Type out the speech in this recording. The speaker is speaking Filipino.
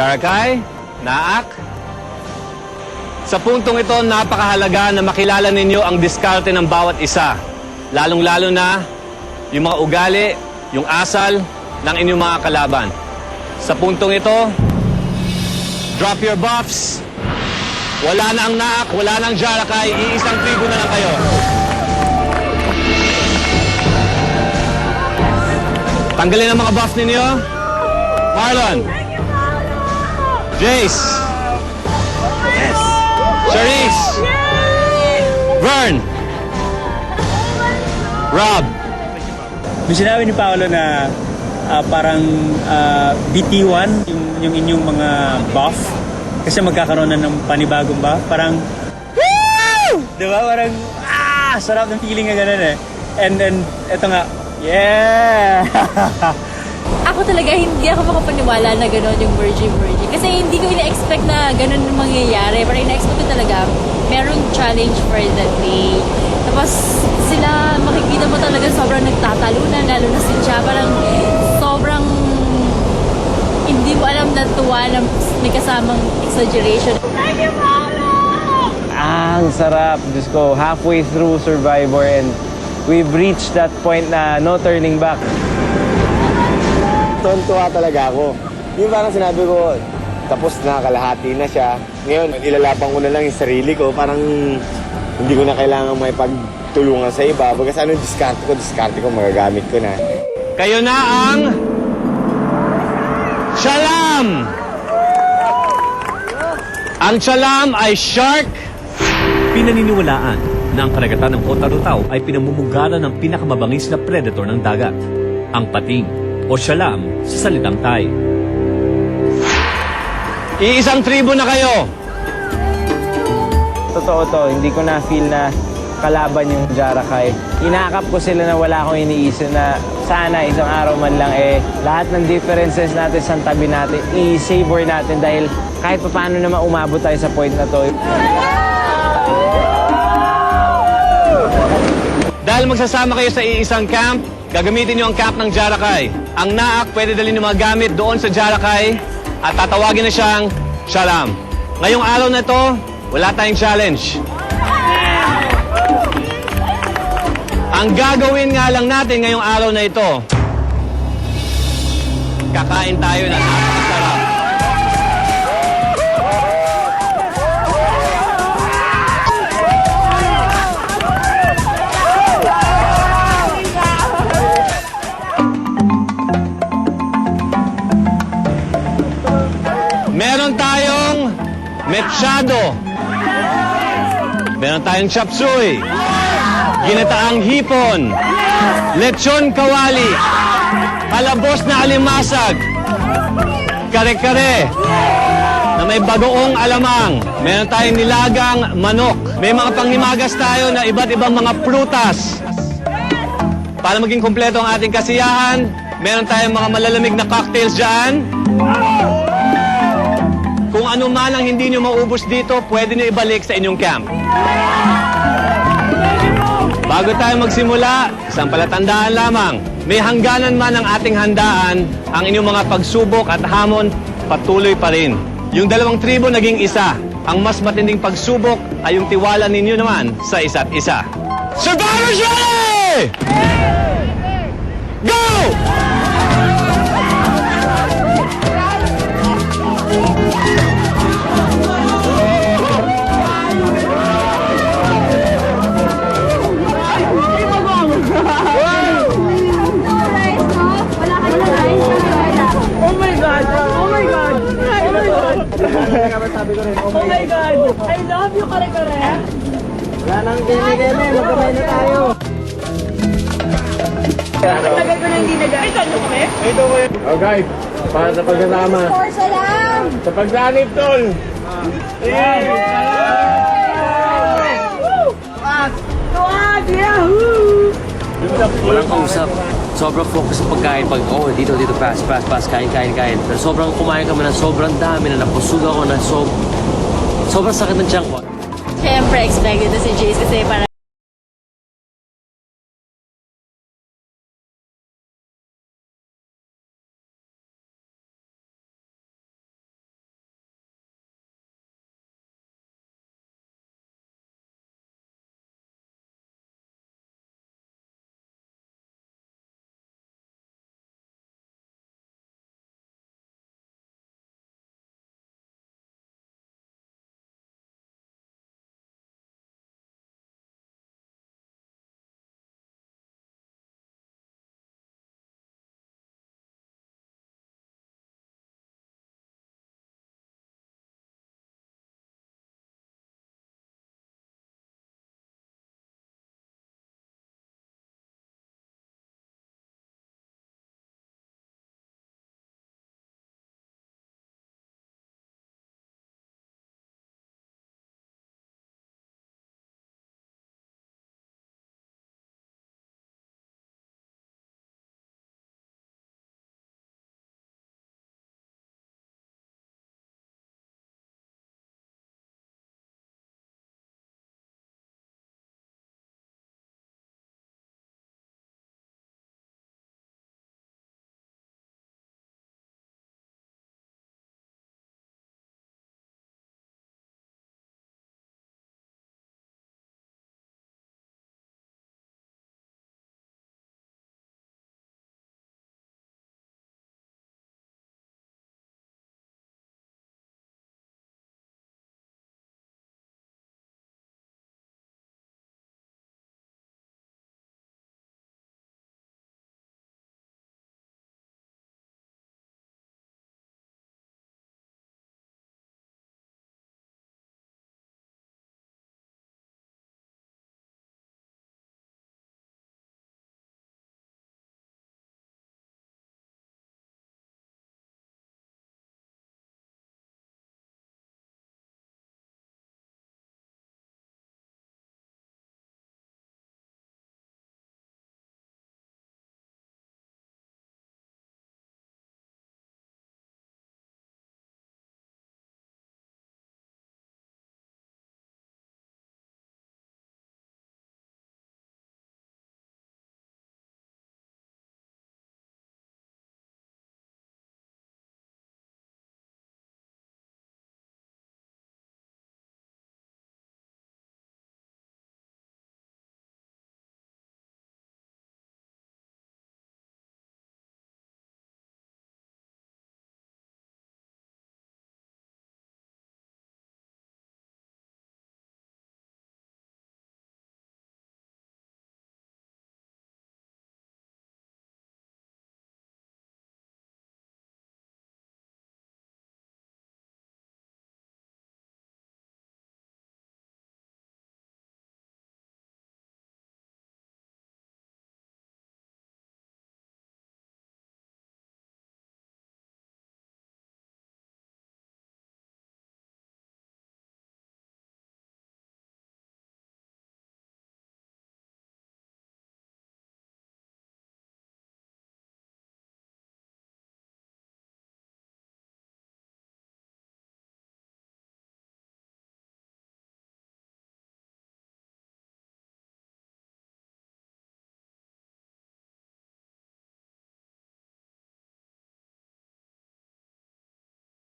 Jarakay, Naak. Sa puntong ito, napakahalaga na makilala ninyo ang diskarte ng bawat isa. Lalong-lalo na yung mga ugali, yung asal ng inyong mga kalaban. Sa puntong ito, drop your buffs. Wala na ang Naak, wala na ang Jarakay, iisang tribo na lang kayo. Tanggalin ang mga buff ninyo. Marlon. Jace. Yes. Charisse. Vern. Rob. May sinabi ni Paolo na parang BT1 yung inyong mga buff kasi magkakaroon na ng panibagong buff. Parang, woo! Diba? Parang, sarap ng feeling nga ganun eh. And then, eto nga, yeah! Ako talaga, hindi ako makapaniwala na gano'n yung merging. Kasi hindi ko ina-expect na gano'n yung mangyayari. Pero ina-expect ko talaga, merong challenge for that day. Tapos sila, makikita mo talaga sobrang nagtatalunan, lalo na si Cha, parang sobrang hindi mo alam na tuwa na may kasamang exaggeration. Thank you, Paolo! Ang sarap. Diyos ko, halfway through Survivor and we've reached that point na no turning back. Tuwa talaga ako. Yung parang sinabi ko, tapos na, kalahati na siya. Ngayon, ilalapang ko na lang yung sarili ko. Parang hindi ko na kailangan may pagtulungan sa iba. Bagas ano, diskarte ko, magagamit ko na. Kayo na ang Chalam! Ang Chalam ay shark. Pinaniniwalaan na ang karagatan ng Kota Rutaw ay pinamumugaran ng pinakamabangis na predator ng dagat, ang pating o Chalam sa salitang Thai. Iisang tribo na kayo. Totoo to, hindi ko na feel na kalaban yung Jarakay. Inakap ko sila na wala akong iniisip na sana isang araw man lang lahat ng differences natin sa tabi natin, i-savor natin dahil kahit pa paano naman umabot tayo sa point na to. Dahil magsasama kayo sa iisang camp, gagamitin nyo ang camp ng Jarakay. Ang Naak, pwede dalhin yung mga gamit doon sa Jarakay at tatawagin na siyang Chalam. Ngayong araw na ito, wala tayong challenge. Ang gagawin nga lang natin ngayong araw na ito, kakain tayo na napakasarap. Meron tayong mechado. Meron tayong chop suey. Ginataang hipon. Lechon kawali. Palabos na alimasag. Kare-kare. Na may bagoong alamang. Meron tayong nilagang manok. May mga panghimagas tayo na iba't ibang mga prutas. Para maging kumpleto ang ating kasiyahan, meron tayong mga malalamig na cocktails dyan. Kung ano man ang hindi nyo maubos dito, pwede nyo ibalik sa inyong camp. Bago tayo magsimula, isang palatandaan lamang. May hangganan man ang ating handaan, ang inyong mga pagsubok at hamon patuloy pa rin. Yung dalawang tribo naging isa. Ang mas matinding pagsubok ay yung tiwala ninyo naman sa isa't isa. Survivors ready! Go! Oh my God! I love you, kare-kare! Wala nang keme-keme, magkamay na tayo. Tagal ko na hindi nag-ay. Ito ano kami? Ito ko yun. Oh guys, para sa pagkasama. Forza lang! Sa pagsanib, tol! Tuwag! Yahoo! Walang kausap. Sobrang focus sa pagkain. Pag, dito, pass, kain. Pero sobrang kumain kami ng sobrang dami na napusog ako na sobrang sakit ng tiyan ko. Siyempre, expected na si Jace kasi para